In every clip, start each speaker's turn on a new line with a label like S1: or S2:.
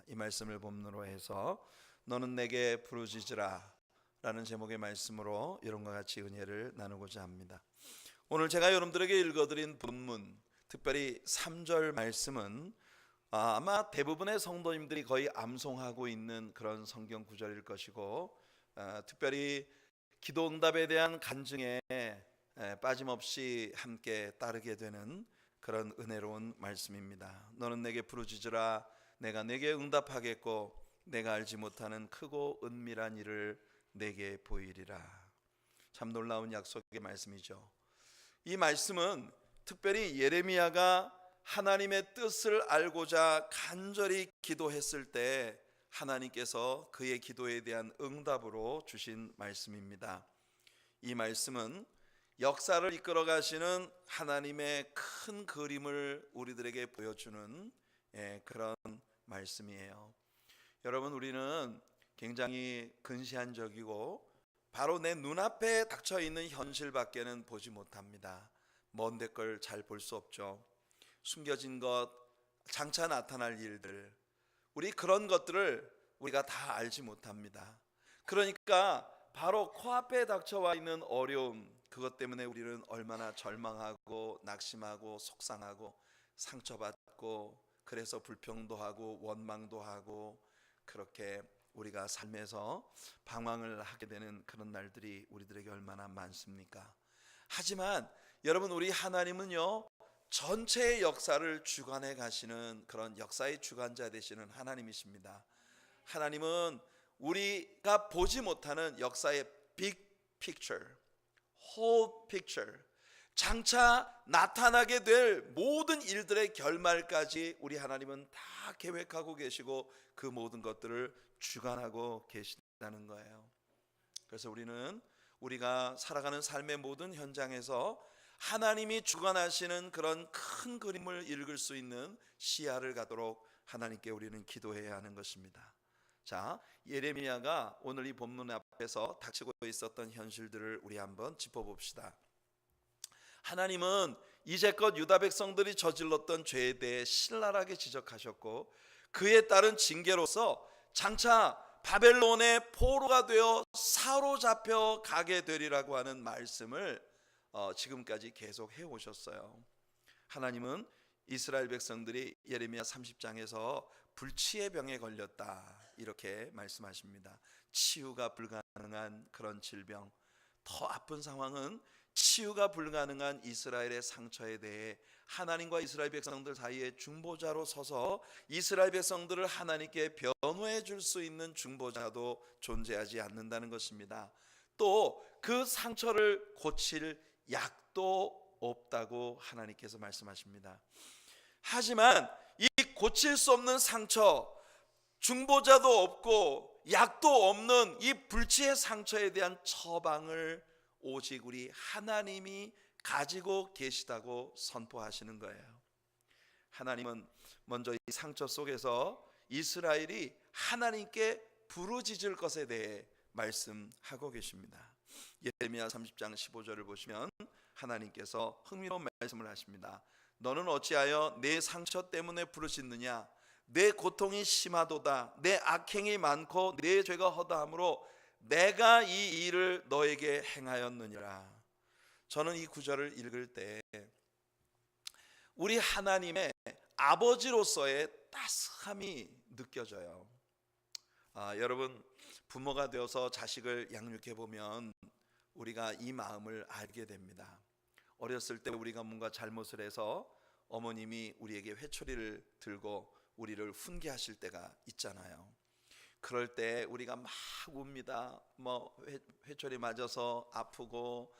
S1: 이 말씀을 본문으로 해서 너는 내게 부르짖으라 라는 제목의 말씀으로 여러분과 같이 은혜를 나누고자 합니다. 오늘 제가 여러분들에게 읽어드린 본문, 특별히 3절 말씀은 아마 대부분의 성도님들이 거의 암송하고 있는 그런 성경 구절일 것이고, 특별히 기도 응답에 대한 간증에 빠짐없이 함께 따르게 되는 그런 은혜로운 말씀입니다. 너는 내게 부르짖으라, 내가 내게 응답하겠고 내가 알지 못하는 크고 은밀한 일을 내게 보이리라. 참 놀라운 약속의 말씀이죠. 이 말씀은 특별히 예레미야가 하나님의 뜻을 알고자 간절히 기도했을 때 하나님께서 그의 기도에 대한 응답으로 주신 말씀입니다. 이 말씀은 역사를 이끌어 가시는 하나님의 큰 그림을 우리들에게 보여주는 그런 말씀이에요. 여러분, 우리는 굉장히 근시안적이고 바로 내 눈앞에 닥쳐 있는 현실밖에는 보지 못합니다. 먼 데 걸 잘 볼 수 없죠. 숨겨진 것, 장차 나타날 일들, 우리 그런 것들을 우리가 다 알지 못합니다. 그러니까 바로 코앞에 닥쳐와 있는 어려움, 그것 때문에 우리는 얼마나 절망하고 낙심하고 속상하고 상처받고, 그래서 불평도 하고 원망도 하고, 그렇게 우리가 삶에서 방황을 하게 되는 그런 날들이 우리들에게 얼마나 많습니까? 하지만 여러분, 우리 하나님은요, 전체의 역사를 주관해 가시는 그런 역사의 주관자 되시는 하나님이십니다. 하나님은 우리가 보지 못하는 역사의 big picture, whole picture, 장차 나타나게 될 모든 일들의 결말까지 우리 하나님은 다 계획하고 계시고 그 모든 것들을 주관하고 계신다는 거예요. 그래서 우리가 살아가는 삶의 모든 현장에서 하나님이 주관하시는 그런 큰 그림을 읽을 수 있는 시야를 갖도록 하나님께 우리는 기도해야 하는 것입니다. 자, 예레미야가 오늘 이 본문 앞에서 닥치고 있었던 현실들을 우리 한번 짚어봅시다. 하나님은 이제껏 유다 백성들이 저질렀던 죄에 대해 신랄하게 지적하셨고, 그에 따른 징계로서 장차 바벨론의 포로가 되어 사로잡혀 가게 되리라고 하는 말씀을 지금까지 계속 해오셨어요. 하나님은 이스라엘 백성들이 예레미야 30장에서 불치의 병에 걸렸다 이렇게 말씀하십니다. 치유가 불가능한 그런 질병, 더 아픈 상황은 치유가 불가능한 이스라엘의 상처에 대해 하나님과 이스라엘 백성들 사이에 중보자로 서서 이스라엘 백성들을 하나님께 변호해 줄 수 있는 중보자도 존재하지 않는다는 것입니다. 또 그 상처를 고칠 약도 없다고 하나님께서 말씀하십니다. 하지만 이 고칠 수 없는 상처, 중보자도 없고 약도 없는 이 불치의 상처에 대한 처방을 오직 우리 하나님이 가지고 계시다고 선포하시는 거예요. 하나님은 먼저 이 상처 속에서 이스라엘이 하나님께 부르짖을 것에 대해 말씀하고 계십니다. 예레미야 30장 15절을 보시면 하나님께서 흥미로운 말씀을 하십니다. 너는 어찌하여 내 상처 때문에 부르짖느냐? 내 고통이 심하도다. 내 악행이 많고 내 죄가 허다함으로 내가 이 일을 너에게 행하였느니라. 저는 이 구절을 읽을 때 우리 하나님의 아버지로서의 따스함이 느껴져요. 여러분, 부모가 되어서 자식을 양육해 보면 우리가 이 마음을 알게 됩니다. 어렸을 때 우리가 뭔가 잘못을 해서 어머님이 우리에게 회초리를 들고 우리를 훈계하실 때가 있잖아요. 그럴 때 우리가 막 웁니다. 회초리 맞아서 아프고,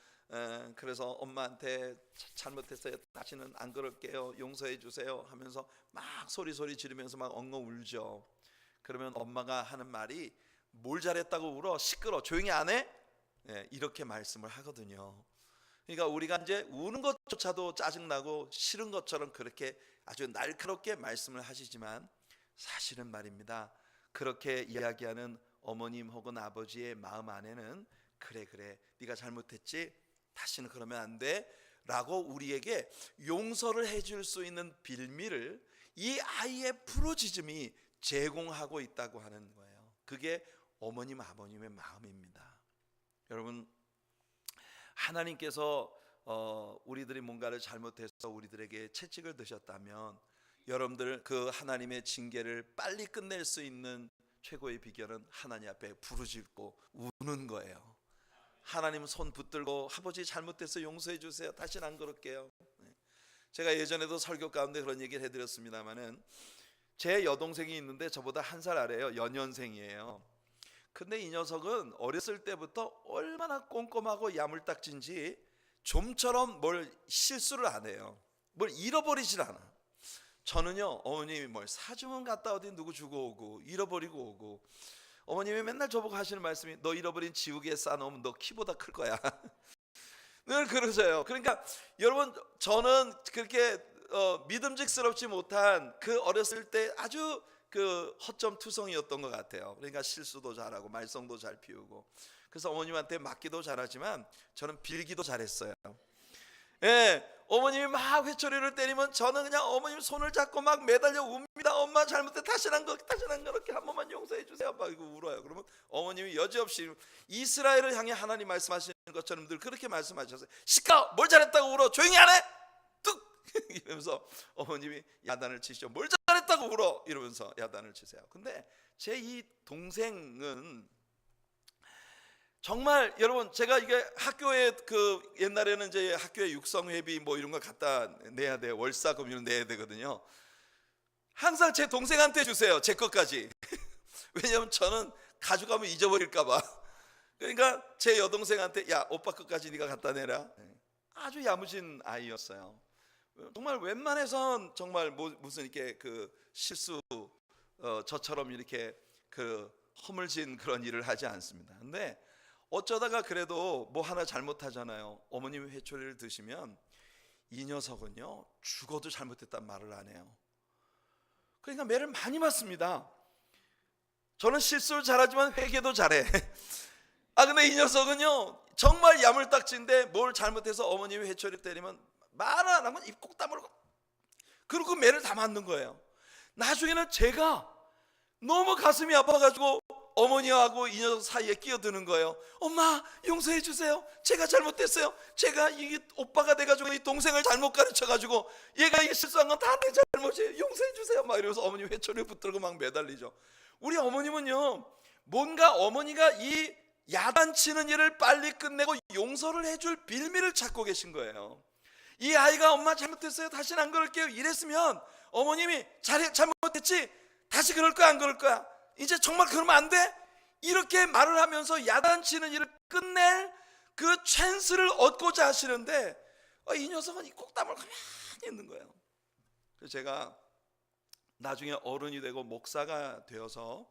S1: 그래서 엄마한테 잘못했어요, 다시는 안 그럴게요, 용서해 주세요 하면서 막 소리 지르면서 막 엉엉 울죠. 그러면 엄마가 하는 말이 뭘 잘했다고 울어? 시끄러, 조용히 안 해? 이렇게 말씀을 하거든요. 그러니까 우리가 이제 우는 것조차도 짜증나고 싫은 것처럼 그렇게 아주 날카롭게 말씀을 하시지만, 사실은 말입니다, 그렇게 이야기하는 어머님 혹은 아버지의 마음 안에는 그래 네가 잘못했지, 다시는 그러면 안 돼 라고 우리에게 용서를 해줄 수 있는 빌미를 이 아이의 부르짖음이 제공하고 있다고 하는 거예요. 그게 어머님 아버님의 마음입니다. 여러분, 하나님께서 우리들이 뭔가를 잘못해서 우리들에게 채찍을 드셨다면 여러분들 그 하나님의 징계를 빨리 끝낼 수 있는 최고의 비결은 하나님 앞에 부르짖고 우는 거예요. 하나님 손 붙들고 아버지 잘못해서 용서해 주세요. 다시는 안 그럴게요. 제가 예전에도 설교 가운데 그런 얘기를 해드렸습니다마는 제 여동생이 있는데 저보다 한 살 아래요. 연년생이에요. 근데 이 녀석은 어렸을 때부터 얼마나 꼼꼼하고 야물딱진지 좀처럼 뭘 실수를 안 해요. 뭘 잃어버리질 않아. 저는요, 어머님이 뭘 사주면 갔다 어디 누구 주고 오고 잃어버리고 오고, 어머님이 맨날 저보고 하시는 말씀이 너 잃어버린 지우개에 싸놓으면 너 키보다 클 거야. 늘 그러세요. 그러니까 여러분, 저는 그렇게 믿음직스럽지 못한 그 어렸을 때 아주 그 허점투성이었던 것 같아요. 그러니까 실수도 잘하고 말썽도 잘 피우고, 그래서 어머님한테 맞기도 잘하지만 저는 빌기도 잘했어요. 예, 어머님이 막 회초리를 때리면 저는 그냥 어머님 손을 잡고 막 매달려 웁니다. 엄마 잘못해, 다시는 그렇게 한 번만 용서해 주세요. 막 이거 울어요. 그러면 어머님이 여지없이 이스라엘을 향해 하나님 말씀하시는 것처럼 늘 그렇게 말씀하셨어요. 시끄러, 뭘 잘했다고 울어? 조용히 안 해? 뚝 이러면서 어머님이 야단을 치시죠. 뭘 잘했다고 울어? 이러면서 야단을 치세요. 근데 제 이 동생은 정말, 여러분, 제가 이게 학교에 그 옛날에는 이제 학교에 육성회비 뭐 이런 거 갖다 내야 돼요. 월사금융 내야 되거든요. 항상 제 동생한테 주세요. 제 것까지. 왜냐면 저는 가져가면 잊어버릴까봐. 그러니까 제 여동생한테 야, 오빠 것까지 네가 갖다 내라. 아주 야무진 아이였어요. 정말 웬만해선 정말 무슨 이렇게 그 실수 저처럼 이렇게 그 허물진 그런 일을 하지 않습니다. 근데 어쩌다가 그래도 뭐 하나 잘못하잖아요. 어머님이 회초리를 드시면 이 녀석은요, 죽어도 잘못했단 말을 안 해요. 그러니까 매를 많이 맞습니다. 저는 실수를 잘하지만 회개도 잘해. 근데 이 녀석은요, 정말 야물딱지인데 뭘 잘못해서 어머님이 회초리 때리면 말을 안 하면 입 꼭 다물고, 그리고 매를 다 맞는 거예요. 나중에는 제가 너무 가슴이 아파가지고 어머니하고 이 녀석 사이에 끼어드는 거예요. 엄마, 용서해 주세요. 제가 잘못했어요. 제가 이 오빠가 돼가지고 이 동생을 잘못 가르쳐가지고 얘가 이 실수한 건 다 내 잘못이에요. 용서해 주세요. 막 이러면서 어머니 회초리 붙들고 막 매달리죠. 우리 어머님은요, 뭔가 어머니가 이 야단치는 일을 빨리 끝내고 용서를 해줄 빌미를 찾고 계신 거예요. 이 아이가 엄마 잘못했어요. 다시는 안 그럴게요. 이랬으면 어머님이 잘못했지? 다시 그럴 거야, 안 그럴 거야? 이제 정말 그러면 안 돼? 이렇게 말을 하면서 야단치는 일을 끝낼 그 찬스를 얻고자 하시는데 이 녀석은 이 kok담을 가만히 있는 거예요. 그래서 제가 나중에 어른이 되고 목사가 되어서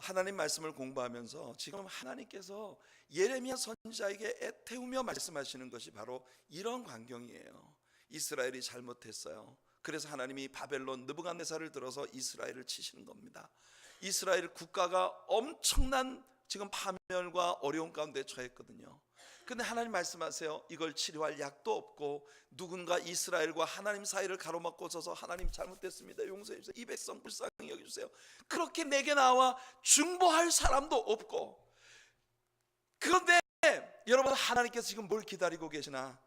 S1: 하나님 말씀을 공부하면서 지금 하나님께서 예레미야 선지자에게 애태우며 말씀하시는 것이 바로 이런 광경이에요. 이스라엘이 잘못했어요. 그래서 하나님이 바벨론 느부갓네살을 들어서 이스라엘을 치시는 겁니다. 이스라엘 국가가 엄청난 지금 파멸과 어려움 가운데 처했거든요. 근데 하나님 말씀하세요. 이걸 치료할 약도 없고 누군가 이스라엘과 하나님 사이를 가로막고 서서 하나님 잘못됐습니다. 용서해 주세요. 이 백성 불쌍히 여겨주세요. 그렇게 내게 나와 중보할 사람도 없고. 그런데 여러분, 하나님께서 지금 뭘 기다리고 계시나?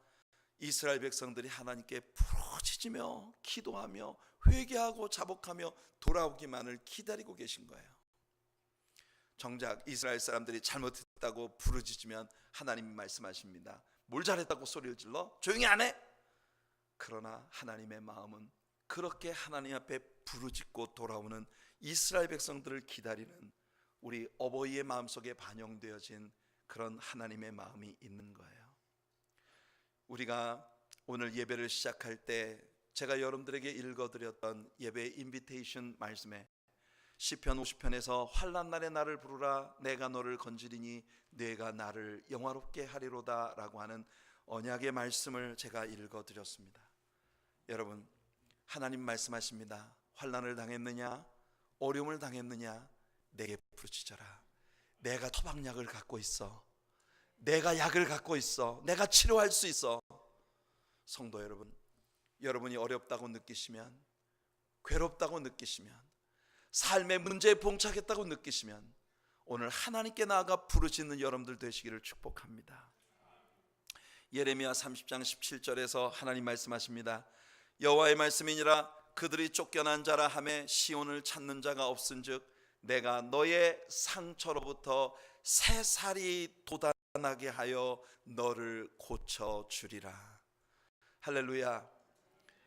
S1: 이스라엘 백성들이 하나님께 부르짖으며 기도하며 회개하고 자복하며 돌아오기만을 기다리고 계신 거예요. 정작 이스라엘 사람들이 잘못했다고 부르짖으면 하나님이 말씀하십니다. 뭘 잘했다고 소리를 질러? 조용히 안 해? 그러나 하나님의 마음은 그렇게 하나님 앞에 부르짖고 돌아오는 이스라엘 백성들을 기다리는 우리 어버이의 마음속에 반영되어진 그런 하나님의 마음이 있는 거예요. 우리가 오늘 예배를 시작할 때 제가 여러분들에게 읽어드렸던 예배의 인비테이션 말씀에 시편 50편에서 환난 날에 나를 부르라 내가 너를 건지리니 내가 나를 영화롭게 하리로다 라고 하는 언약의 말씀을 제가 읽어드렸습니다. 여러분, 하나님 말씀하십니다. 환난을 당했느냐, 어려움을 당했느냐, 내게 부르짖어라. 내가 처방약을 갖고 있어. 내가 약을 갖고 있어. 내가 치료할 수 있어. 성도 여러분, 여러분이 어렵다고 느끼시면, 괴롭다고 느끼시면, 삶의 문제에 봉착했다고 느끼시면 오늘 하나님께 나아가 부르짖는 여러분들 되시기를 축복합니다. 예레미야 30장 17절에서 하나님 말씀하십니다. 여호와의 말씀이니라. 그들이 쫓겨난 자라 하매 시온을 찾는 자가 없은즉 내가 너의 상처로부터 새살이 돋아나게 하여 너를 고쳐주리라. 할렐루야.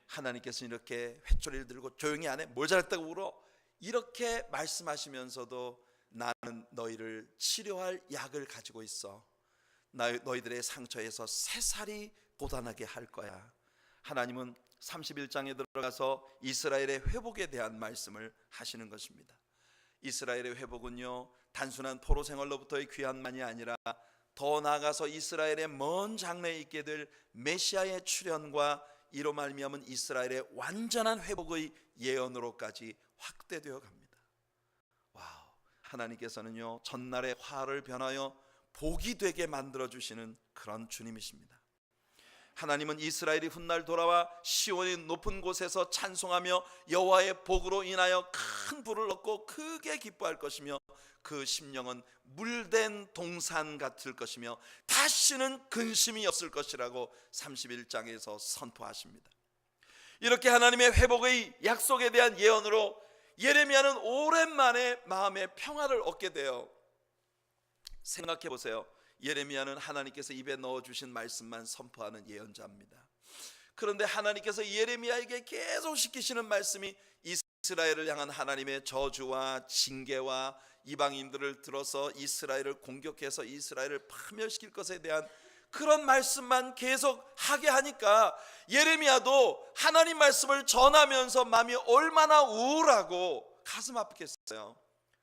S1: 하나님께서 이렇게 횟조리를 들고 조용히 안 해? 뭘 잘했다고 울어? 이렇게 말씀하시면서도 나는 너희를 치료할 약을 가지고 있어. 너희들의 상처에서 새살이 돋아나게 할 거야. 하나님은 31장에 들어가서 이스라엘의 회복에 대한 말씀을 하시는 것입니다. 이스라엘의 회복은요, 단순한 포로 생활로부터의 귀환만이 아니라 더 나아가서 이스라엘의 먼 장래에 있게 될 메시아의 출현과 이로 말미암은 이스라엘의 완전한 회복의 예언으로까지 확대되어 갑니다. 와우, 하나님께서는요, 전날의 화를 변하여 복이 되게 만들어 주시는 그런 주님이십니다. 하나님은 이스라엘이 훗날 돌아와 시온의 높은 곳에서 찬송하며 여호와의 복으로 인하여 큰 부를 얻고 크게 기뻐할 것이며 그 심령은 물된 동산 같을 것이며 다시는 근심이 없을 것이라고 31장에서 선포하십니다. 이렇게 하나님의 회복의 약속에 대한 예언으로 예레미야는 오랜만에 마음의 평화를 얻게 돼요. 생각해 보세요. 예레미야는 하나님께서 입에 넣어주신 말씀만 선포하는 예언자입니다. 그런데 하나님께서 예레미야에게 계속 시키시는 말씀이 이스라엘을 향한 하나님의 저주와 징계와 이방인들을 들어서 이스라엘을 공격해서 이스라엘을 파멸시킬 것에 대한 그런 말씀만 계속 하게 하니까 예레미야도 하나님 말씀을 전하면서 마음이 얼마나 우울하고 가슴 아프겠어요.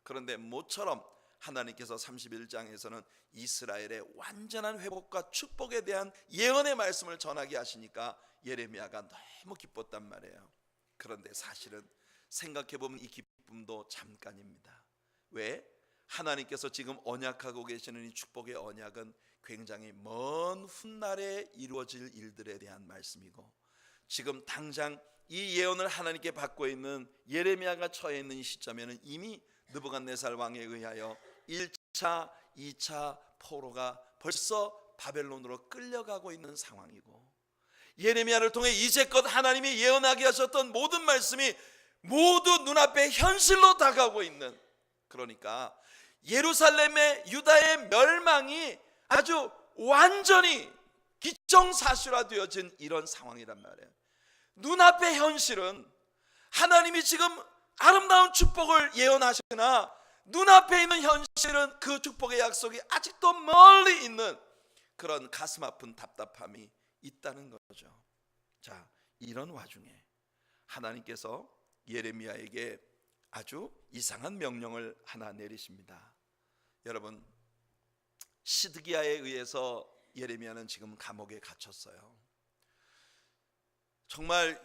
S1: 그런데 모처럼 하나님께서 31장에서는 이스라엘의 완전한 회복과 축복에 대한 예언의 말씀을 전하게 하시니까 예레미야가 너무 기뻤단 말이에요. 그런데 사실은 생각해보면 이 기쁨도 잠깐입니다. 왜? 하나님께서 지금 언약하고 계시는 이 축복의 언약은 굉장히 먼 훗날에 이루어질 일들에 대한 말씀이고, 지금 당장 이 예언을 하나님께 받고 있는 예레미야가 처해 있는 이 시점에는 이미 느부갓네살 왕에 의하여 1차, 2차 포로가 벌써 바벨론으로 끌려가고 있는 상황이고, 예레미야를 통해 이제껏 하나님이 예언하게 하셨던 모든 말씀이 모두 눈앞에 현실로 다가오고 있는, 그러니까 예루살렘의 유다의 멸망이 아주 완전히 기정사실화되어진 이런 상황이란 말이에요. 눈앞의 현실은 하나님이 지금 아름다운 축복을 예언하시나 눈앞에 있는 현실은 그 축복의 약속이 아직도 멀리 있는 그런 가슴 아픈 답답함이 있다는 거죠. 자, 이런 와중에 하나님께서 예레미야에게 아주 이상한 명령을 하나 내리십니다. 여러분, 시드기야에 의해서 예레미야는 지금 감옥에 갇혔어요. 정말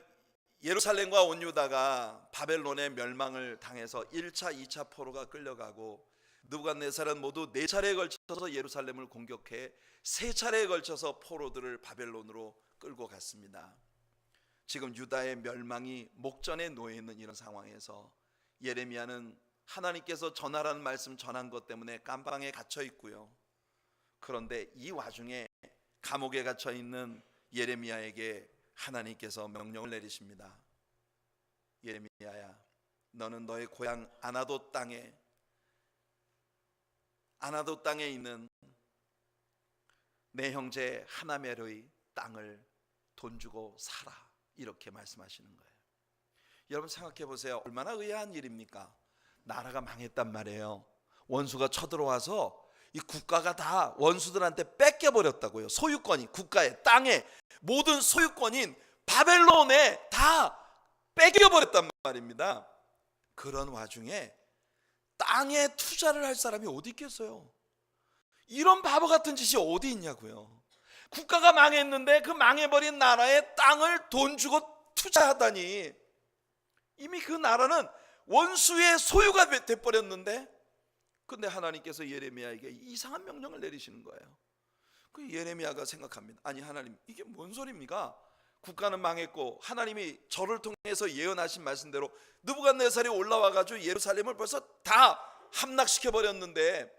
S1: 예루살렘과 온 유다가 바벨론의 멸망을 당해서 1차, 2차 포로가 끌려가고 느부갓네살은 모두 4차례에 걸쳐서 예루살렘을 공격해 3차례에 걸쳐서 포로들을 바벨론으로 끌고 갔습니다. 지금 유다의 멸망이 목전에 놓여 있는 이런 상황에서 예레미야는 하나님께서 전하라는 말씀 전한 것 때문에 감방에 갇혀 있고요. 그런데 이 와중에 감옥에 갇혀 있는 예레미야에게 하나님께서 명령을 내리십니다. 예레미야야, 너는 너의 고향 아나돗 땅에 있는 내 형제 하나멜의 땅을 돈 주고 사라, 이렇게 말씀하시는 거예요. 여러분 생각해 보세요. 얼마나 의아한 일입니까? 나라가 망했단 말이에요. 원수가 쳐들어와서 이 국가가 다 원수들한테 뺏겨버렸다고요. 소유권이, 국가의 땅에 모든 소유권인 바벨론에 다 뺏겨버렸단 말입니다. 그런 와중에 땅에 투자를 할 사람이 어디 있겠어요? 이런 바보 같은 짓이 어디 있냐고요. 국가가 망했는데 그 망해버린 나라에 땅을 돈 주고 투자하다니, 이미 그 나라는 원수의 소유가 돼버렸는데, 근데 하나님께서 예레미야에게 이상한 명령을 내리시는 거예요. 그 예레미야가 생각합니다. 아니 하나님, 이게 뭔 소리입니까? 국가는 망했고 하나님이 저를 통해서 예언하신 말씀대로 느부갓네살이 올라와가지고 예루살렘을 벌써 다 함락시켜 버렸는데,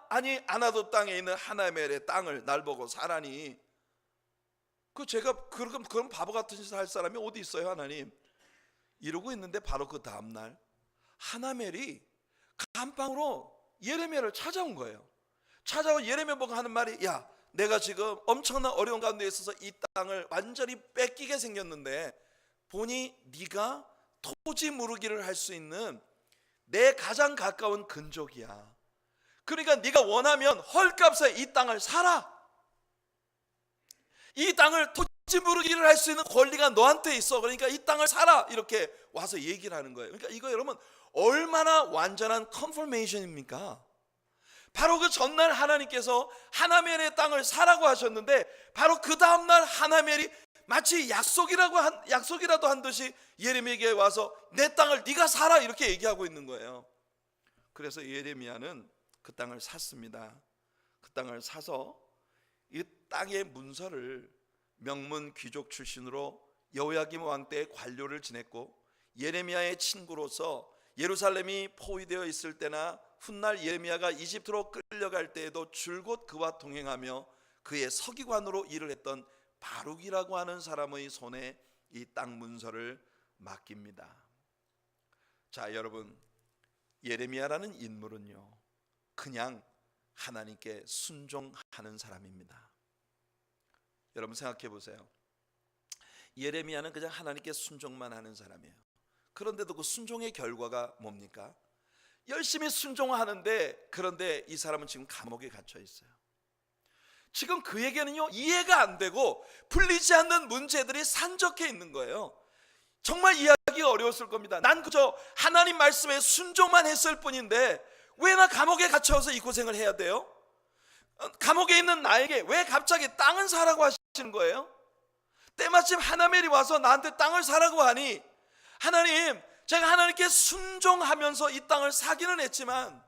S1: 아니 아나도 땅에 있는 하나멜의 땅을 날 보고 사라니, 제가 그런 바보 같은 짓을 할 사람이 어디 있어요 하나님? 이러고 있는데 바로 그 다음날 하나멜이 감방으로 예레미야를 찾아온 거예요. 찾아온 예레미야 보고 하는 말이, 야, 내가 지금 엄청난 어려운 가운데 있어서 이 땅을 완전히 뺏기게 생겼는데 보니 네가 토지 무르기를 할 수 있는 내 가장 가까운 근족이야. 그러니까 네가 원하면 헐값에 이 땅을 사라. 이 땅을 토지 무르기를 할 수 있는 권리가 너한테 있어. 그러니까 이 땅을 사라. 이렇게 와서 얘기를 하는 거예요. 그러니까 이거 여러분 얼마나 완전한 컨퍼메이션입니까? 바로 그 전날 하나님께서 하나멜의 땅을 사라고 하셨는데 바로 그 다음날 하나멜이 마치 약속이라도 한 듯이 예레미야에게 와서 내 땅을 네가 사라 이렇게 얘기하고 있는 거예요. 그래서 예레미야는 그 땅을 샀습니다. 그 땅을 사서 이 땅의 문서를 명문 귀족 출신으로 여호야김 왕 때의 관료를 지냈고, 예레미야의 친구로서 예루살렘이 포위되어 있을 때나 훗날 예레미야가 이집트로 끌려갈 때에도 줄곧 그와 동행하며 그의 서기관으로 일을 했던 바룩이라고 하는 사람의 손에 이 땅 문서를 맡깁니다. 자, 여러분, 예레미야라는 인물은요 그냥 하나님께 순종하는 사람입니다. 여러분 생각해 보세요. 예레미야는 그냥 하나님께 순종만 하는 사람이에요. 그런데도 그 순종의 결과가 뭡니까? 열심히 순종하는데, 그런데 이 사람은 지금 감옥에 갇혀 있어요. 지금 그에게는요 이해가 안 되고 풀리지 않는 문제들이 산적해 있는 거예요. 정말 이해하기가 어려웠을 겁니다. 난 그저 하나님 말씀에 순종만 했을 뿐인데 왜 나 감옥에 갇혀서 이 고생을 해야 돼요? 감옥에 있는 나에게 왜 갑자기 땅을 사라고 하시는 거예요? 때마침 하나멜이 와서 나한테 땅을 사라고 하니, 하나님, 제가 하나님께 순종하면서 이 땅을 사기는 했지만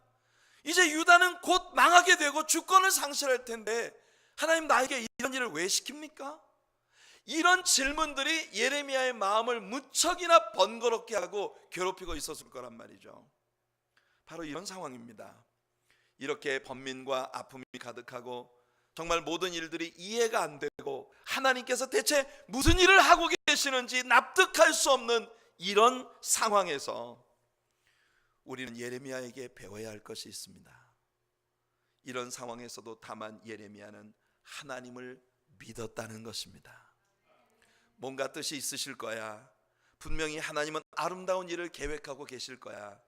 S1: 이제 유다는 곧 망하게 되고 주권을 상실할 텐데 하나님 나에게 이런 일을 왜 시킵니까? 이런 질문들이 예레미야의 마음을 무척이나 번거롭게 하고 괴롭히고 있었을 거란 말이죠. 바로 이런 상황입니다. 이렇게 번민과 아픔이 가득하고 정말 모든 일들이 이해가 안 되고 하나님께서 대체 무슨 일을 하고 계시는지 납득할 수 없는 이런 상황에서 우리는 예레미야에게 배워야 할 것이 있습니다. 이런 상황에서도 다만 예레미야는 하나님을 믿었다는 것입니다. 뭔가 뜻이 있으실 거야. 분명히 하나님은 아름다운 일을 계획하고 계실 거야.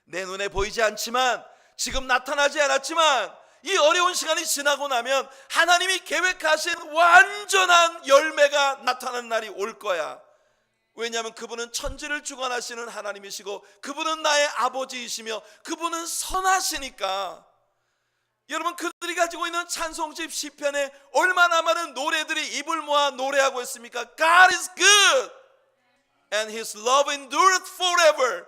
S1: 내 눈에 보이지 않지만, 지금 나타나지 않았지만 이 어려운 시간이 지나고 나면 하나님이 계획하신 완전한 열매가 나타나는 날이 올 거야. 왜냐하면 그분은 천지를 주관하시는 하나님이시고 그분은 나의 아버지이시며 그분은 선하시니까. 여러분, 그들이 가지고 있는 찬송집 시편에 얼마나 많은 노래들이 입을 모아 노래하고 있습니까? God is good and His love endureth forever.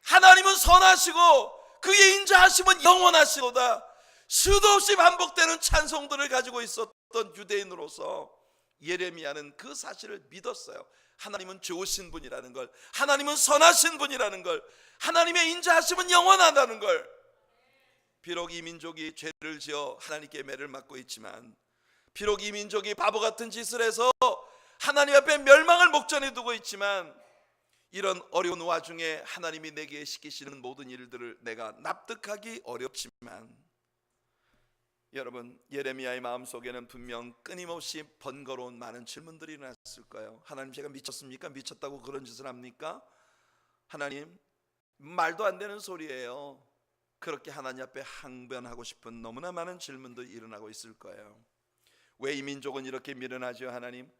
S1: 하나님은 선하시고 그의 인자하심은 영원하시도다. 수도 없이 반복되는 찬송들을 가지고 있었던 유대인으로서 예레미야는 그 사실을 믿었어요. 하나님은 좋으신 분이라는 걸, 하나님은 선하신 분이라는 걸, 하나님의 인자하심은 영원하다는 걸. 비록 이 민족이 죄를 지어 하나님께 매를 맞고 있지만, 비록 이 민족이 바보 같은 짓을 해서 하나님 앞에 멸망을 목전에 두고 있지만, 이런 어려운 와중에 하나님이 내게 시키시는 모든 일들을 내가 납득하기 어렵지만, 여러분, 예레미야의 마음속에는 분명 끊임없이 번거로운 많은 질문들이 일어났을 거예요. 하나님, 제가 미쳤습니까? 미쳤다고 그런 짓을 합니까? 하나님, 말도 안 되는 소리예요. 그렇게 하나님 앞에 항변하고 싶은 너무나 많은 질문들이 일어나고 있을 거예요. 왜 이 민족은 이렇게 미련하죠? 하나님,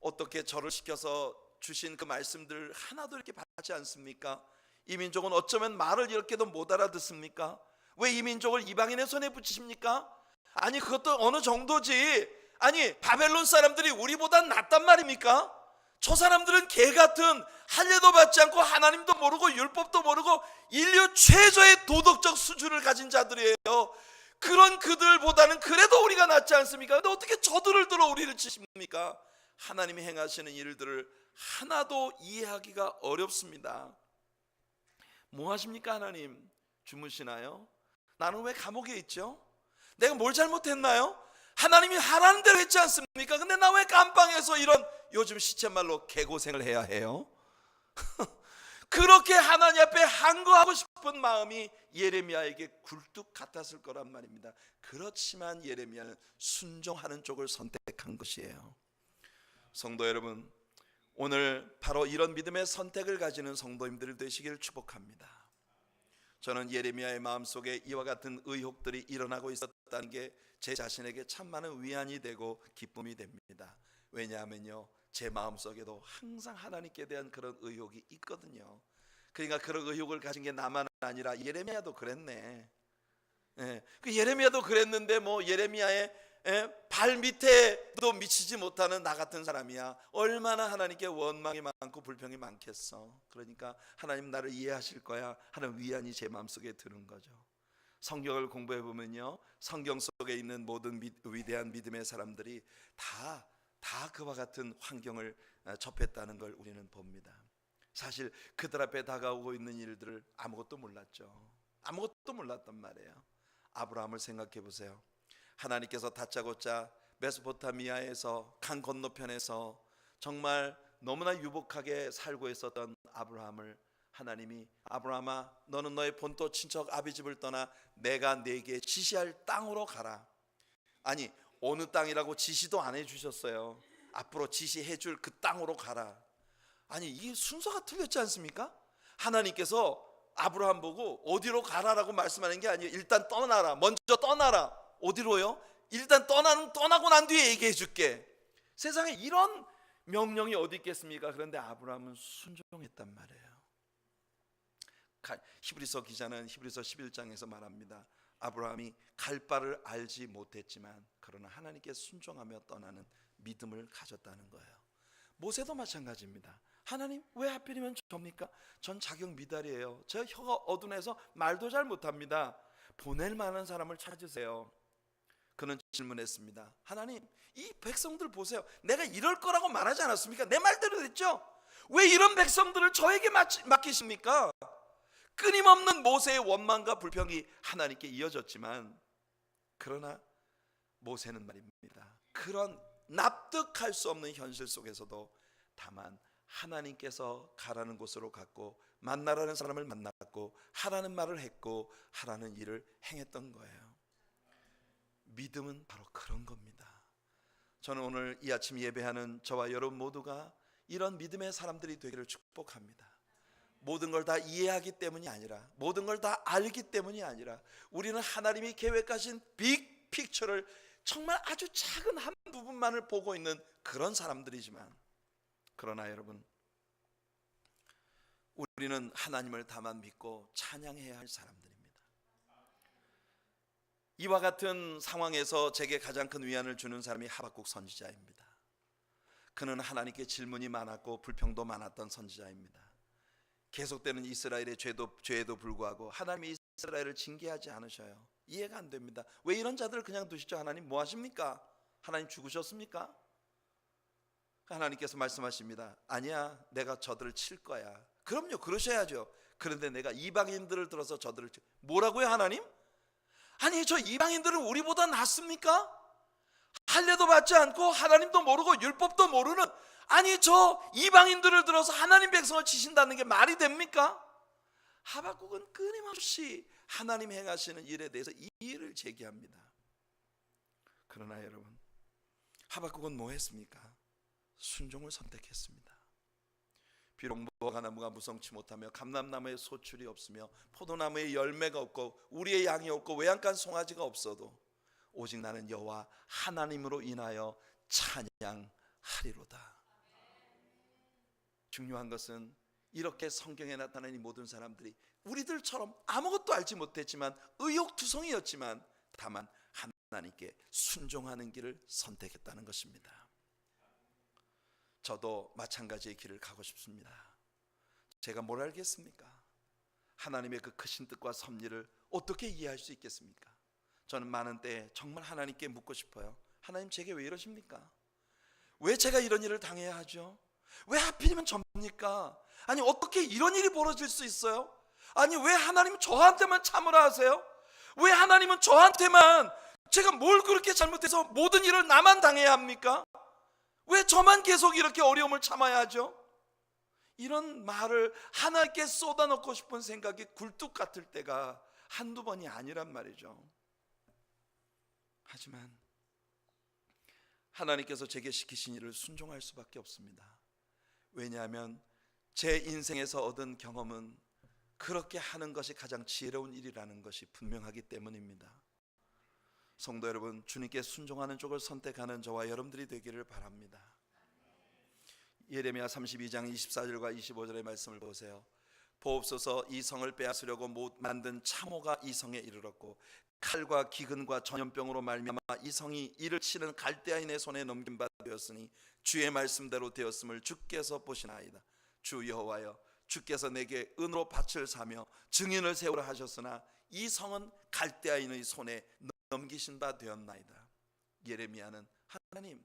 S1: 어떻게 저를 시켜서 주신 그 말씀들 하나도 이렇게 받지 않습니까? 이 민족은 어쩌면 말을 이렇게도 못 알아듣습니까? 왜 이 민족을 이방인의 손에 붙이십니까? 아니, 그것도 어느 정도지. 아니, 바벨론 사람들이 우리보다 낫단 말입니까? 저 사람들은 개 같은 할례도 받지 않고 하나님도 모르고 율법도 모르고 인류 최저의 도덕적 수준을 가진 자들이에요. 그런 그들보다는 그래도 우리가 낫지 않습니까? 근데 어떻게 저들을 들어 우리를 치십니까? 하나님이 행하시는 일들을 하나도 이해하기가 어렵습니다. 뭐 하십니까? 하나님 주무시나요? 나는 왜 감옥에 있죠? 내가 뭘 잘못했나요? 하나님이 하라는 대로 했지 않습니까? 근데 나 왜 감방에서 이런, 요즘 시쳇말로 개고생을 해야 해요? 그렇게 하나님 앞에 항거하고 싶은 마음이 예레미야에게 굴뚝 같았을 거란 말입니다. 그렇지만 예레미야는 순종하는 쪽을 선택한 것이에요. 성도 여러분, 오늘 바로 이런 믿음의 선택을 가지는 성도님들 되시길 축복합니다. 저는 예레미야의 마음속에 이와 같은 의혹들이 일어나고 있었다는 게 제 자신에게 참 많은 위안이 되고 기쁨이 됩니다. 왜냐하면요, 제 마음속에도 항상 하나님께 대한 그런 의혹이 있거든요. 그러니까 그런 의혹을 가진 게 나만 아니라 예레미야도 그랬네. 그 예레미야도 그랬는데 뭐 예레미야의 발 밑에도 미치지 못하는 나 같은 사람이야. 얼마나 하나님께 원망이 많고 불평이 많겠어. 그러니까 하나님 나를 이해하실 거야 하는 위안이 제 마음속에 드는 거죠. 성경을 공부해 보면요, 성경 속에 있는 모든 위대한 믿음의 사람들이 다 그와 같은 환경을 접했다는 걸 우리는 봅니다. 사실 그들 앞에 다가오고 있는 일들을 아무것도 몰랐죠. 아무것도 몰랐단 말이에요. 아브라함을 생각해 보세요. 하나님께서 다짜고짜 메소포타미아에서 강 건너편에서 정말 너무나 유복하게 살고 있었던 아브라함을 하나님이, 아브라함아, 너는 너의 본토 친척 아비 집을 떠나 내가 네게 지시할 땅으로 가라. 아니, 어느 땅이라고 지시도 안 해주셨어요. 앞으로 지시해 줄 그 땅으로 가라. 아니, 이 순서가 틀렸지 않습니까? 하나님께서 아브라함 보고 어디로 가라라고 말씀하는 게 아니에요. 일단 떠나라. 먼저 떠나라. 어디로요? 일단 떠나고 난 뒤에 얘기해 줄게. 세상에 이런 명령이 어디 있겠습니까? 그런데 아브라함은 순종했단 말이에요. 히브리서 기자는 히브리서 11장에서 말합니다. 아브라함이 갈 바를 알지 못했지만 그러나 하나님께 순종하며 떠나는 믿음을 가졌다는 거예요. 모세도 마찬가지입니다. 하나님 왜 하필이면 접니까? 전 자격 미달이에요. 제 혀가 어둔해서 말도 잘 못합니다. 보낼 만한 사람을 찾으세요. 그는 질문했습니다. 하나님, 이 백성들 보세요. 내가 이럴 거라고 말하지 않았습니까? 내 말대로 됐죠? 왜 이런 백성들을 저에게 맡기십니까? 끊임없는 모세의 원망과 불평이 하나님께 이어졌지만, 그러나 모세는 말입니다, 그런 납득할 수 없는 현실 속에서도 다만 하나님께서 가라는 곳으로 갔고 만나라는 사람을 만났고 하라는 말을 했고 하라는 일을 행했던 거예요. 믿음은 바로 그런 겁니다. 저는 오늘 이 아침 예배하는 저와 여러분 모두가 이런 믿음의 사람들이 되기를 축복합니다. 모든 걸 다 이해하기 때문이 아니라, 모든 걸 다 알기 때문이 아니라, 우리는 하나님이 계획하신 빅 픽처를 정말 아주 작은 한 부분만을 보고 있는 그런 사람들이지만, 그러나 여러분, 우리는 하나님을 다만 믿고 찬양해야 할 사람들입니다. 이와 같은 상황에서 제게 가장 큰 위안을 주는 사람이 하박국 선지자입니다. 그는 하나님께 질문이 많았고 불평도 많았던 선지자입니다. 계속되는 이스라엘의 죄에도 불구하고 하나님이 이스라엘을 징계하지 않으셔요. 이해가 안 됩니다. 왜 이런 자들을 그냥 두시죠? 하나님 뭐 하십니까? 하나님 죽으셨습니까? 하나님께서 말씀하십니다. 아니야, 내가 저들을 칠 거야. 그럼요, 그러셔야죠. 그런데 내가 이방인들을 들어서 저들을 뭐라고요, 하나님? 아니, 저 이방인들은 우리보다 낫습니까? 할례도 받지 않고 하나님도 모르고 율법도 모르는, 아니 저 이방인들을 들어서 하나님 백성을 치신다는 게 말이 됩니까? 하박국은 끊임없이 하나님 행하시는 일에 대해서 이의를 제기합니다. 그러나 여러분, 하박국은 뭐 했습니까? 순종을 선택했습니다. 비록 무화과나무가 무성치 못하며 감람나무에 소출이 없으며 포도나무에 열매가 없고 우리의 양이 없고 외양간 송아지가 없어도 오직 나는 여호와 하나님으로 인하여 찬양하리로다. 중요한 것은 이렇게 성경에 나타난 이 모든 사람들이 우리들처럼 아무것도 알지 못했지만 의욕투성이었지만 다만 하나님께 순종하는 길을 선택했다는 것입니다. 저도 마찬가지의 길을 가고 싶습니다. 제가 뭘 알겠습니까? 하나님의 그 크신 뜻과 섭리를 어떻게 이해할 수 있겠습니까? 저는 많은 때에 정말 하나님께 묻고 싶어요. 하나님 제게 왜 이러십니까? 왜 제가 이런 일을 당해야 하죠? 왜 하필이면 접니까? 아니 어떻게 이런 일이 벌어질 수 있어요? 아니 왜 하나님 저한테만 참으라 하세요? 왜 하나님은 저한테만, 제가 뭘 그렇게 잘못해서 모든 일을 나만 당해야 합니까? 왜 저만 계속 이렇게 어려움을 참아야 하죠? 이런 말을 하나님께 쏟아놓고 싶은 생각이 굴뚝 같을 때가 한두 번이 아니란 말이죠. 하지만 하나님께서 제게 시키신 일을 순종할 수밖에 없습니다. 왜냐하면 제 인생에서 얻은 경험은 그렇게 하는 것이 가장 지혜로운 일이라는 것이 분명하기 때문입니다. 성도 여러분, 주님께 순종하는 쪽을 선택하는 저와 여러분들이 되기를 바랍니다. 예레미야 32장 24절과 25절의 말씀을 보세요. 보옵소서, 이 성을 빼앗으려고 못 만든 참호가 이 성에 이르렀고 칼과 기근과 전염병으로 말미암아 이 성이 이를 치는 갈대아인의 손에 넘긴 바 되었으니 주의 말씀대로 되었음을 주께서 보시나이다. 주 여호와여, 주께서 내게 은으로 밭을 사며 증인을 세우라 하셨으나 이 성은 갈대아인의 손에 넘기신 바 되었나이다. 예레미야는 하나님,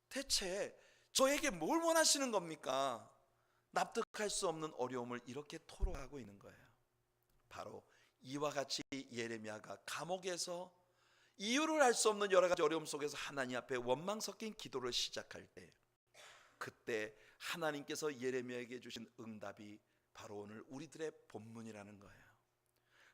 S1: 대체 저에게 뭘 원하시는 겁니까? 납득할 수 없는 어려움을 이렇게 토로하고 있는 거예요. 바로 이와 같이 예레미야가 감옥에서 이유를 알 수 없는 여러 가지 어려움 속에서 하나님 앞에 원망 섞인 기도를 시작할 때, 그때 하나님께서 예레미야에게 주신 응답이 바로 오늘 우리들의 본문이라는 거예요.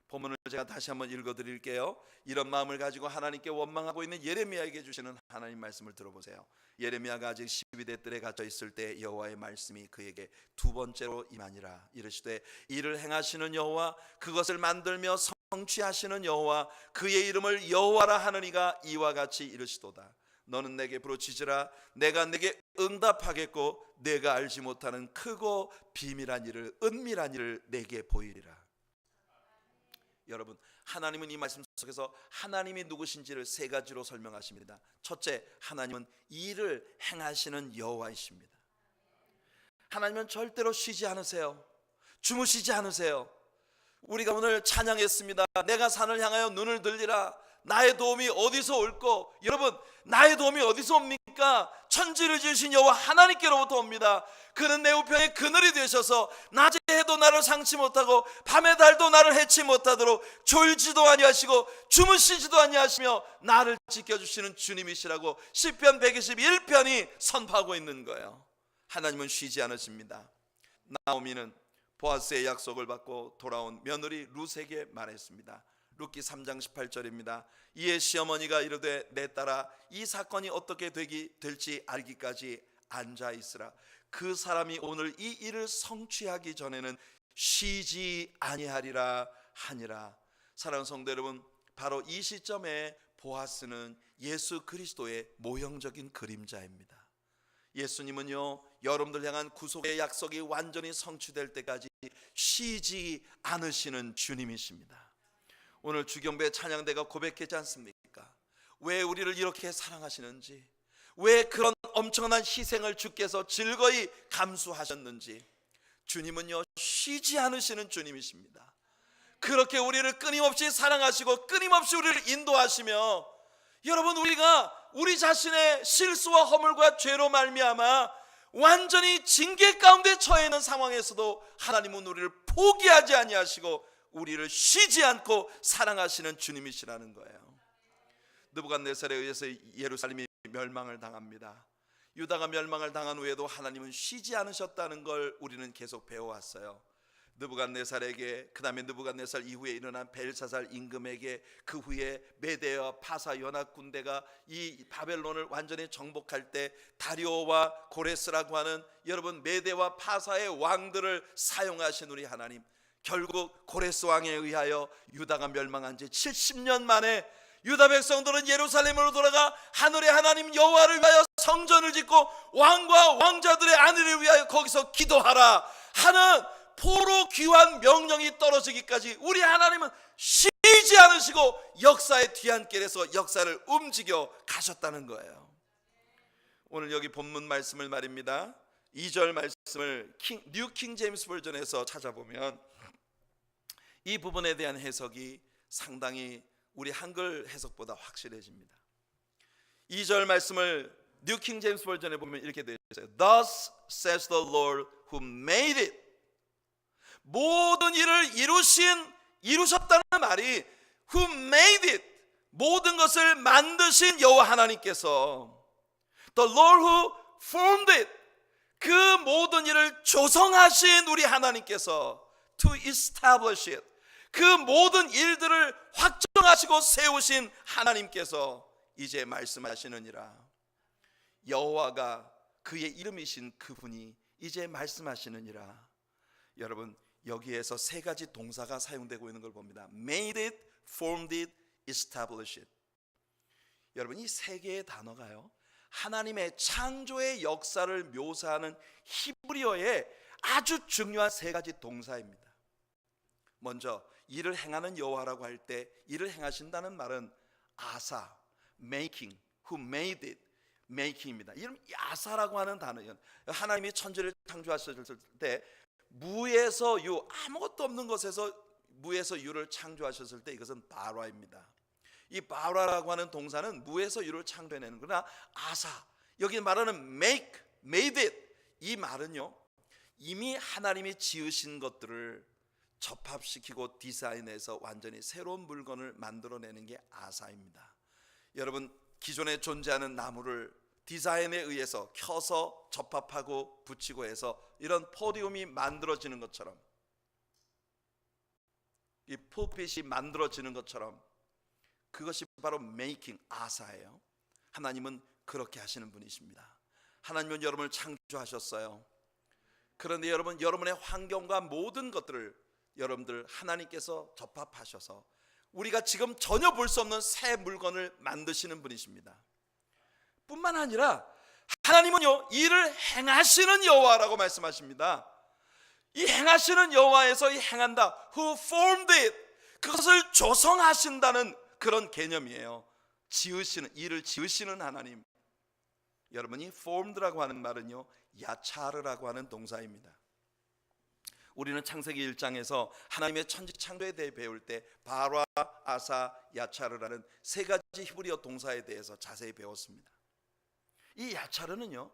S1: 본문을 제가 다시 한번 읽어드릴게요. 이런 마음을 가지고 하나님께 원망하고 있는 예레미야에게 주시는 하나님 말씀을 들어보세요. 예레미야가 아직 12대 뜰에 갇혀 있을 때 여호와의 말씀이 그에게 두 번째로 임하니라. 이르시되 이를 행하시는 여호와, 그것을 만들며 성취하시는 여호와, 그의 이름을 여호와라 하느니가 이와 같이 이르시도다. 너는 내게 부르짖으라. 내가 내게 응답하겠고 내가 알지 못하는 크고 비밀한 일을, 은밀한 일을 내게 보이리라. 여러분, 하나님은 이 말씀 속에서 하나님이 누구신지를 세 가지로 설명하십니다. 첫째, 하나님은 일을 행하시는 여호와이십니다. 하나님은 절대로 쉬지 않으세요. 주무시지 않으세요. 우리가 오늘 찬양했습니다. 내가 산을 향하여 눈을 들리라. 나의 도움이 어디서 올꼬? 여러분, 나의 도움이 어디서 옵니까? 천지를 지으신 여호와 하나님께로부터 옵니다. 그는 내 우편에 그늘이 되셔서 낮에 해도 나를 상치 못하고 밤에 달도 나를 해치 못하도록 졸지도 아니하시고 주무시지도 아니하시며 나를 지켜주시는 주님이시라고 시편 121편이 선포하고 있는 거예요. 하나님은 쉬지 않으십니다. 나오미는 보아스의 약속을 받고 돌아온 며느리 룻에게 말했습니다. 룻기 3장 18절입니다. 이에 시어머니가 이르되 내 딸아, 이 사건이 어떻게 될지 알기까지 앉아 있으라. 그 사람이 오늘 이 일을 성취하기 전에는 쉬지 아니하리라 하니라. 사랑하는 성도 여러분, 바로 이 시점에 보아스는 예수 그리스도의 모형적인 그림자입니다. 예수님은요, 여러분들 향한 구속의 약속이 완전히 성취될 때까지 쉬지 않으시는 주님이십니다. 오늘 주경배 찬양대가 고백했지 않습니까? 왜 우리를 이렇게 사랑하시는지, 왜 그런 엄청난 희생을 주께서 즐거이 감수하셨는지. 주님은요, 쉬지 않으시는 주님이십니다. 그렇게 우리를 끊임없이 사랑하시고 끊임없이 우리를 인도하시며, 여러분, 우리가 우리 자신의 실수와 허물과 죄로 말미암아 완전히 징계 가운데 처해 있는 상황에서도 하나님은 우리를 포기하지 아니하시고 우리를 쉬지 않고 사랑하시는 주님이시라는 거예요. 느부갓네살에 의해서 예루살렘이 멸망을 당합니다. 유다가 멸망을 당한 후에도 하나님은 쉬지 않으셨다는 걸 우리는 계속 배워왔어요. 느부갓네살에게, 그 다음에 느부갓네살 이후에 일어난 벨사살 임금에게, 그 후에 메대와 파사 연합 군대가 이 바벨론을 완전히 정복할 때 다리오와 고레스라고 하는, 여러분, 메대와 파사의 왕들을 사용하신 우리 하나님, 결국 고레스 왕에 의하여 유다가 멸망한 지 70년 만에 유다 백성들은 예루살렘으로 돌아가 하늘의 하나님 여호와를 위하여 성전을 짓고 왕과 왕자들의 아내를 위하여 거기서 기도하라 하는 포로 귀한 명령이 떨어지기까지 우리 하나님은 쉬지 않으시고 역사의 뒤안길에서 역사를 움직여 가셨다는 거예요. 오늘 여기 본문 말씀을 말입니다. 2절 말씀을 뉴 킹 제임스 버전에서 찾아보면 이 부분에 대한 해석이 상당히 우리 한글 해석보다 확실해집니다. 2절 말씀을 뉴 킹 제임스 버전에 보면 이렇게 되어 있어요. Thus says the Lord who made it. 모든 일을 이루셨다는 말이 who made it, 모든 것을 만드신 여호와 하나님께서, the Lord who formed it, 그 모든 일을 조성하신 우리 하나님께서 to establish it, 그 모든 일들을 확정하시고 세우신 하나님께서 이제 말씀하시느니라. 여호와가 그의 이름이신 그분이 이제 말씀하시느니라. 여러분, 여기에서 세 가지 동사가 사용되고 있는 걸 봅니다. Made it, formed it, established it. 여러분, 이 세 개의 단어가요, 하나님의 창조의 역사를 묘사하는 히브리어의 아주 중요한 세 가지 동사입니다. 먼저 일을 행하는 여호와라고 할 때 일을 행하신다는 말은 아사, making, who made it, making입니다. 이런 아사라고 하는 단어는 하나님이 천지를 창조하셨을 때 무에서 유, 아무것도 없는 것에서 무에서 유를 창조하셨을 때 이것은 바라입니다. 이 바라라고 하는 동사는 무에서 유를 창조해내는, 그러나 아사, 여기 말하는 make, made it, 이 말은요, 이미 하나님이 지으신 것들을 접합시키고 디자인해서 완전히 새로운 물건을 만들어내는 게 아사입니다. 여러분, 기존에 존재하는 나무를 디자인에 의해서 켜서 접합하고 붙이고 해서 이런 포디움이 만들어지는 것처럼, 이 폴핏이 만들어지는 것처럼, 그것이 바로 메이킹, 아사예요. 하나님은 그렇게 하시는 분이십니다. 하나님은 여러분을 창조하셨어요. 그런데 여러분, 여러분의 환경과 모든 것들을 여러분들 하나님께서 접합하셔서 우리가 지금 전혀 볼 수 없는 새 물건을 만드시는 분이십니다. 뿐만 아니라 하나님은요, 일을 행하시는 여호와라고 말씀하십니다. 이 행하시는 여호와에서 이 행한다, who formed it, 그것을 조성하신다는 그런 개념이에요. 지으시는, 일을 지으시는 하나님. 여러분이 formed라고 하는 말은요, 야차르라고 하는 동사입니다. 우리는 창세기 1장에서 하나님의 천지 창조에 대해 배울 때 바라, 아사, 야차르라는 세 가지 히브리어 동사에 대해서 자세히 배웠습니다. 이 야차르는요,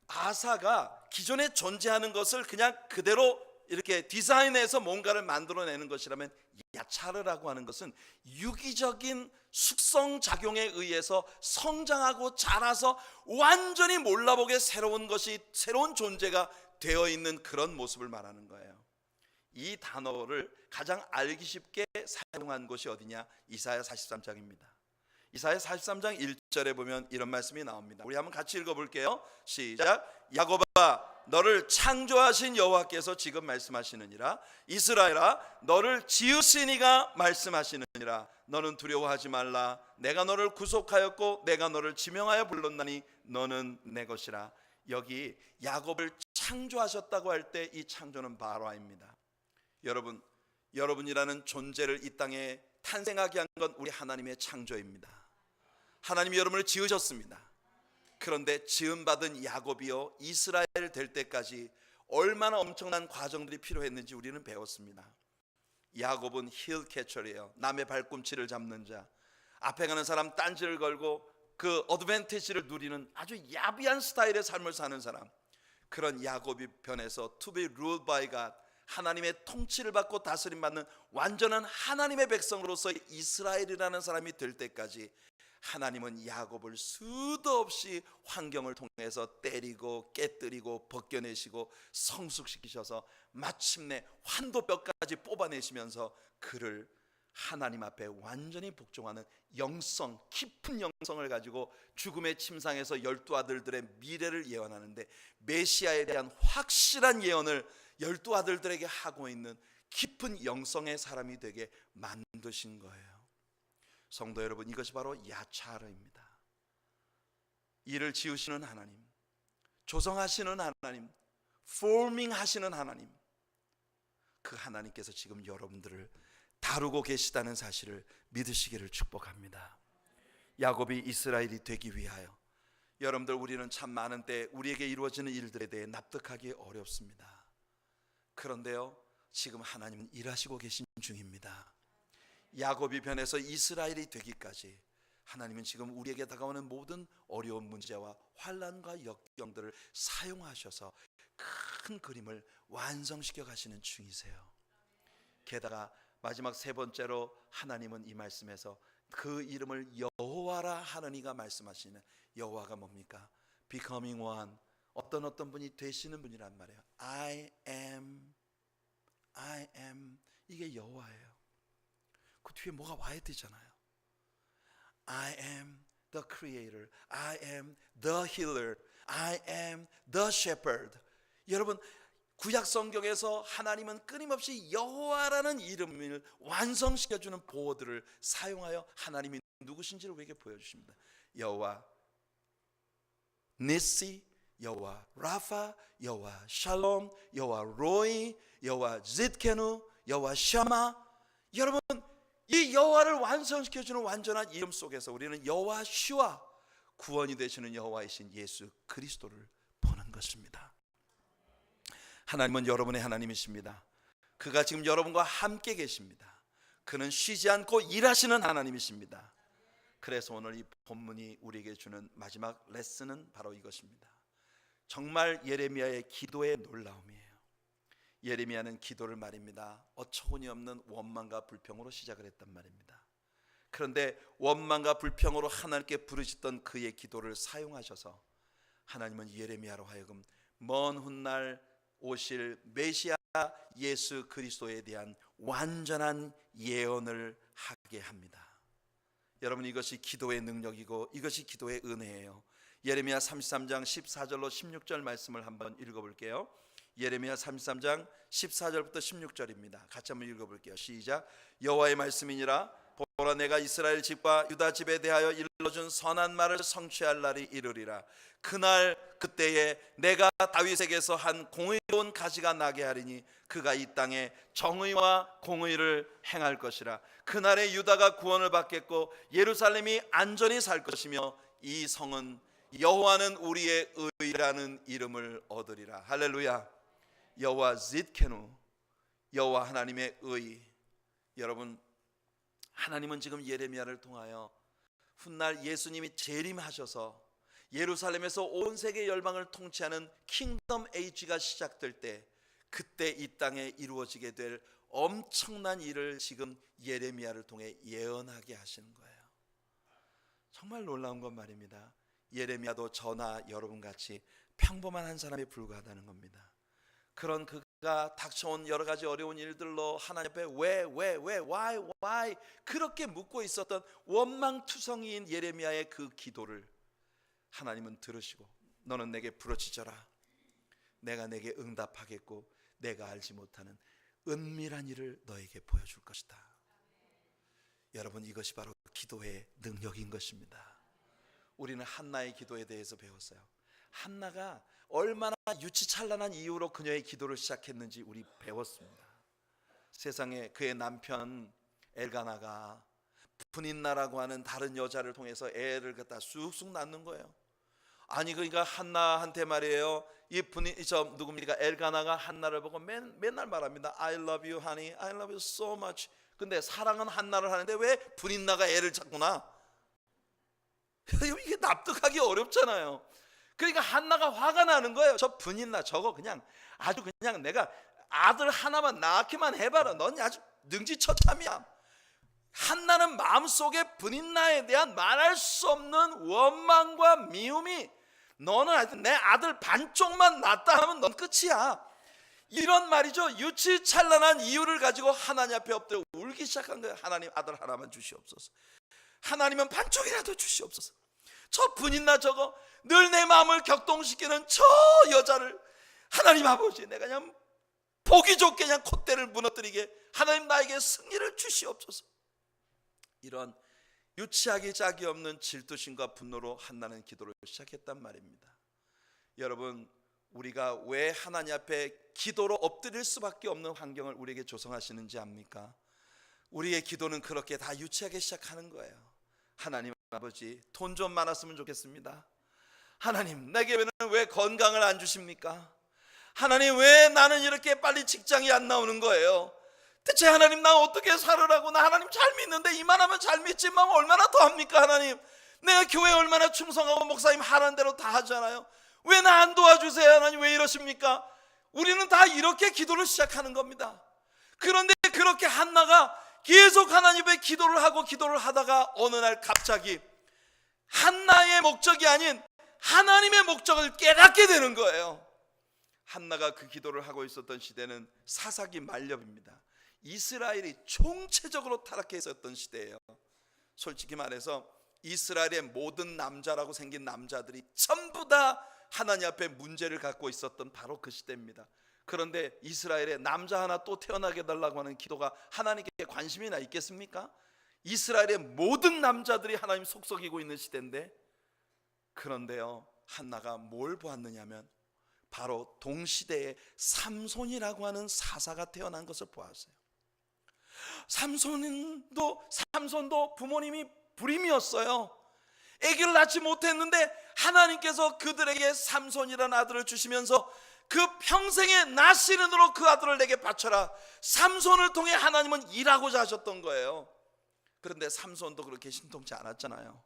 S1: 아사가 기존에 존재하는 것을 그냥 그대로 이렇게 디자인해서 뭔가를 만들어내는 것이라면, 야차르라고 하는 것은 유기적인 숙성 작용에 의해서 성장하고 자라서 완전히 몰라보게 새로운 것이, 새로운 존재가 되어 있는 그런 모습을 말하는 거예요. 이 단어를 가장 알기 쉽게 사용한 곳이 어디냐? 이사야 43장입니다. 이사야 43장 1절에 보면 이런 말씀이 나옵니다. 우리 한번 같이 읽어볼게요. 시작. 야곱아, 너를 창조하신 여호와께서 지금 말씀하시느니라. 이스라엘아, 너를 지으신 이가 말씀하시느니라. 너는 두려워하지 말라. 내가 너를 구속하였고 내가 너를 지명하여 불렀나니 너는 내 것이라. 여기 야곱을 창조하셨다고 할 때 이 창조는 바라입니다. 여러분, 여러분이라는 존재를 이 땅에 탄생하게 한 건 우리 하나님의 창조입니다. 하나님이 여러분을 지으셨습니다. 그런데 지음받은 야곱이요, 이스라엘 될 때까지 얼마나 엄청난 과정들이 필요했는지 우리는 배웠습니다. 야곱은 힐 캐처리예요. 남의 발꿈치를 잡는 자, 앞에 가는 사람 딴지를 걸고 그 어드밴티지를 누리는 아주 야비한 스타일의 삶을 사는 사람, 그런 야곱이 변해서 to be ruled by God, 하나님의 통치를 받고 다스림받는 완전한 하나님의 백성으로서 이스라엘이라는 사람이 될 때까지 하나님은 야곱을 수도 없이 환경을 통해서 때리고 깨뜨리고 벗겨내시고 성숙시키셔서 마침내 환도뼈까지 뽑아내시면서 그를 하나님 앞에 완전히 복종하는 영성, 깊은 영성을 가지고 죽음의 침상에서 12아들들의 미래를 예언하는데, 메시아에 대한 확실한 예언을 12아들들에게 하고 있는 깊은 영성의 사람이 되게 만드신 거예요. 성도 여러분, 이것이 바로 야차르입니다. 일을 지으시는 하나님, 조성하시는 하나님, 포밍 하시는 하나님, 그 하나님께서 지금 여러분들을 다루고 계시다는 사실을 믿으시기를 축복합니다. 야곱이 이스라엘이 되기 위하여, 여러분들, 우리는 참 많은 때 우리에게 이루어지는 일들에 대해 납득하기 어렵습니다. 그런데요, 지금 하나님은 일하시고 계신 중입니다. 야곱이 변해서 이스라엘이 되기까지 하나님은 지금 우리에게 다가오는 모든 어려운 문제와 환난과 역경들을 사용하셔서 큰 그림을 완성시켜 가시는 중이세요. 게다가 마지막 세 번째로 하나님은 이 말씀에서 그 이름을 여호와라 하느니가 말씀하시는 여호와가 뭡니까? Becoming one. 어떤 분이 되시는 분이란 말이에요. I am 이게 여호와예요. 그 뒤에 뭐가 와야 되잖아요. I am the creator. I am the healer. I am the shepherd. 여러분, 구약 성경에서 하나님은 끊임없이 여호와라는 이름을 완성시켜주는 보호들을 사용하여 하나님이 누구신지를 우리에게 보여주십니다. 여호와 니시, 여호와 라파, 여호와 샬롬, 여호와 로이, 여호와 짓케누, 여호와 샤마. 여러분, 이 여호와를 완성시켜주는 완전한 이름 속에서 우리는 여호와 슈아, 구원이 되시는 여호와이신 예수 그리스도를 보는 것입니다. 하나님은 여러분의 하나님이십니다. 그가 지금 여러분과 함께 계십니다. 그는 쉬지 않고 일하시는 하나님이십니다. 그래서 오늘 이 본문이 우리에게 주는 마지막 레슨은 바로 이것입니다. 정말 예레미야의 기도의 놀라움이에요. 예레미야는 기도를 말입니다. 어처구니 없는 원망과 불평으로 시작을 했단 말입니다. 그런데 원망과 불평으로 하나님께 부르짖던 그의 기도를 사용하셔서 하나님은 예레미야로 하여금 먼 훗날 오실 메시아 예수 그리스도에 대한 완전한 예언을 하게 합니다. 여러분, 이것이 기도의 능력이고 이것이 기도의 은혜예요. 예레미야 33장 14절로 16절 말씀을 한번 읽어볼게요. 예레미야 33장 14절부터 16절입니다. 같이 한번 읽어볼게요. 시작. 여호와의 말씀이니라. 보라, 내가 이스라엘 집과 유다 집에 대하여 일러준 선한 말을 성취할 날이 이르리라. 그날 그때에 내가 다윗에게서 한 공의로운 가지가 나게 하리니 그가 이 땅에 정의와 공의를 행할 것이라. 그날에 유다가 구원을 받겠고 예루살렘이 안전히 살 것이며 이 성은 여호와는 우리의 의라는 이름을 얻으리라. 할렐루야. 여호와 짓케누, 여호와 하나님의 의. 여러분, 하나님은 지금 예레미야를 통하여 훗날 예수님이 재림하셔서 예루살렘에서 온 세계 열방을 통치하는 킹덤 에이지가 시작될 때, 그때 이 땅에 이루어지게 될 엄청난 일을 지금 예레미야를 통해 예언하게 하시는 거예요. 정말 놀라운 건 말입니다. 예레미야도 저나 여러분같이 평범한 한 사람에 불과하다는 겁니다. 그런 그가 닥쳐온 여러 가지 어려운 일들로 하나님 앞에 왜, why 그렇게 묻고 있었던 원망투성이인 예레미야의 그 기도를 하나님은 들으시고, 너는 내게 부르짖어라. 내가 내게 응답하겠고 내가 알지 못하는 은밀한 일을 너에게 보여줄 것이다. 여러분, 이것이 바로 기도의 능력인 것입니다. 우리는 한나의 기도에 대해서 배웠어요. 한나가 얼마나 유치찬란한 이유로 그녀의 기도를 시작했는지 우리 배웠습니다. 세상에 그의 남편 엘가나가 분인나라고 하는 다른 여자를 통해서 애를 갖다 쑥쑥 낳는 거예요. 아니, 그러니까 한나한테 말이에요. 이 분이 누굽니까? 엘가나가 한나를 보고 맨날 말합니다. I love you, honey. I love you so much. 근데 사랑은 한나를 하는데 왜 분인나가 애를 찾구나? 이게 납득하기 어렵잖아요. 그러니까 한나가 화가 나는 거예요. 저 분인나 저거 그냥 아주 그냥 내가 아들 하나만 낳기만 해봐라. 넌 아주 능지처참이야. 한나는 마음속에 분인나에 대한 말할 수 없는 원망과 미움이, 너는 하여튼 내 아들 반쪽만 낳았다 하면 넌 끝이야. 이런 말이죠. 유치찬란한 이유를 가지고 하나님 앞에 엎드려 울기 시작한 거예요. 하나님, 아들 하나만 주시옵소서. 하나님은 반쪽이라도 주시옵소서. 저 분인나 저거 늘 내 마음을 격동시키는 저 여자를 하나님 아버지, 내가 그냥 보기 좋게 그냥 콧대를 무너뜨리게 하나님 나에게 승리를 주시옵소서. 이런 유치하기 짝이 없는 질투심과 분노로 한나는 기도를 시작했단 말입니다. 여러분, 우리가 왜 하나님 앞에 기도로 엎드릴 수밖에 없는 환경을 우리에게 조성하시는지 압니까? 우리의 기도는 그렇게 다 유치하게 시작하는 거예요. 하나님 아버지, 돈 좀 많았으면 좋겠습니다. 하나님, 내게는 왜 건강을 안 주십니까? 하나님, 왜 나는 이렇게 빨리 직장이 안 나오는 거예요? 대체 하나님 나 어떻게 살으라고? 나 하나님 잘 믿는데 이만하면 잘 믿지만 얼마나 더 합니까 하나님? 내가 교회 얼마나 충성하고 목사님 하라는 대로 다 하잖아요. 왜 나 안 도와주세요 하나님? 왜 이러십니까? 우리는 다 이렇게 기도를 시작하는 겁니다. 그런데 그렇게 한나가 계속 하나님 앞에 기도를 하다가 어느 날 갑자기 한나의 목적이 아닌 하나님의 목적을 깨닫게 되는 거예요. 한나가 그 기도를 하고 있었던 시대는 사사기 말년입니다. 이스라엘이 총체적으로 타락해 있었던 시대예요. 솔직히 말해서 이스라엘의 모든 남자라고 생긴 남자들이 전부 다 하나님 앞에 문제를 갖고 있었던 바로 그 시대입니다. 그런데 이스라엘에 남자 하나 또 태어나게 해달라고 하는 기도가 하나님께 관심이나 있겠습니까? 이스라엘의 모든 남자들이 하나님 속썩이고 있는 시대인데, 그런데요 한나가 뭘 보았느냐면 바로 동시대에 삼손이라고 하는 사사가 태어난 것을 보았어요. 삼손도 부모님이 불임이었어요. 아기를 낳지 못했는데 하나님께서 그들에게 삼손이라는 아들을 주시면서 그 평생의 나시른으로 그 아들을 내게 바쳐라. 삼손을 통해 하나님은 일하고자 하셨던 거예요. 그런데 삼손도 그렇게 신통치 않았잖아요.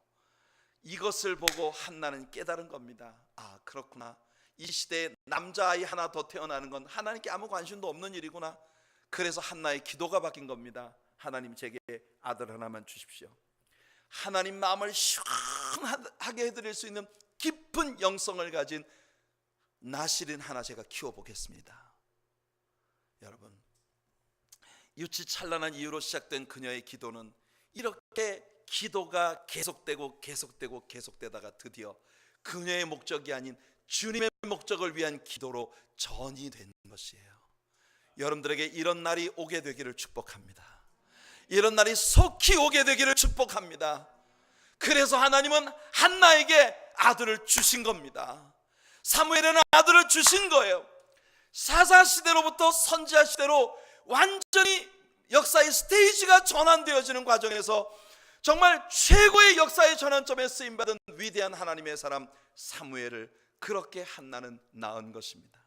S1: 이것을 보고 한나는 깨달은 겁니다. 아, 그렇구나. 이 시대에 남자아이 하나 더 태어나는 건 하나님께 아무 관심도 없는 일이구나. 그래서 한나의 기도가 바뀐 겁니다. 하나님 제게 아들 하나만 주십시오. 하나님 마음을 시원하게 해드릴 수 있는 깊은 영성을 가진 나시린 하나 제가 키워보겠습니다. 여러분, 유치찬란한 이유로 시작된 그녀의 기도는 이렇게 기도가 계속되다가 드디어 그녀의 목적이 아닌 주님의 목적을 위한 기도로 전이 된 것이에요. 여러분들에게 이런 날이 오게 되기를 축복합니다. 이런 날이 속히 오게 되기를 축복합니다. 그래서 하나님은 한나에게 아들을 주신 겁니다. 사무엘에는 아들을 주신 거예요. 사사시대로부터 선지자시대로 완전히 역사의 스테이지가 전환되어지는 과정에서 정말 최고의 역사의 전환점에 쓰임받은 위대한 하나님의 사람 사무엘을 그렇게 한나는 낳은 것입니다.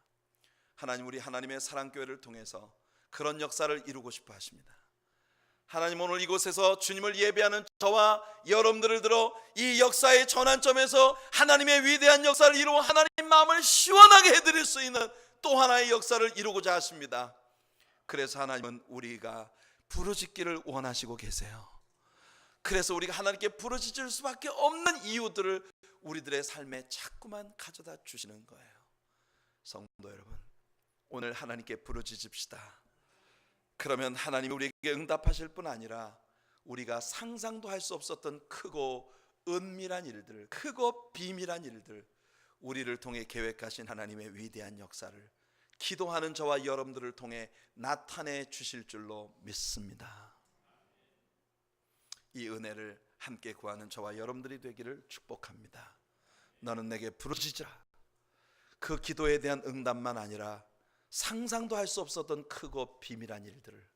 S1: 하나님, 우리 하나님의 사랑교회를 통해서 그런 역사를 이루고 싶어 하십니다. 하나님, 오늘 이곳에서 주님을 예배하는 저와 여러분들을 들어 이 역사의 전환점에서 하나님의 위대한 역사를 이루어 하나님 마음을 시원하게 해드릴 수 있는 또 하나의 역사를 이루고자 하십니다. 그래서 하나님은 우리가 부르짖기를 원하시고 계세요. 그래서 우리가 하나님께 부르짖을 수밖에 없는 이유들을 우리들의 삶에 자꾸만 가져다 주시는 거예요. 성도 여러분, 오늘 하나님께 부르짖읍시다. 그러면 하나님이 우리에게 응답하실 뿐 아니라 우리가 상상도 할 수 없었던 크고 은밀한 일들, 크고 비밀한 일들, 우리를 통해 계획하신 하나님의 위대한 역사를 기도하는 저와 여러분들을 통해 나타내 주실 줄로 믿습니다. 이 은혜를 함께 구하는 저와 여러분들이 되기를 축복합니다. 너는 내게 부르짖으라. 그 기도에 대한 응답만 아니라 상상도 할 수 없었던 크고 비밀한 일들을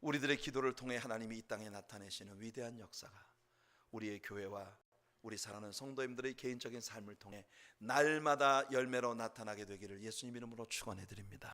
S1: 우리들의 기도를 통해 하나님이 이 땅에 나타내시는 위대한 역사가 우리의 교회와 우리 사랑하는 성도님들의 개인적인 삶을 통해 날마다 열매로 나타나게 되기를 예수님 이름으로 축원해 드립니다.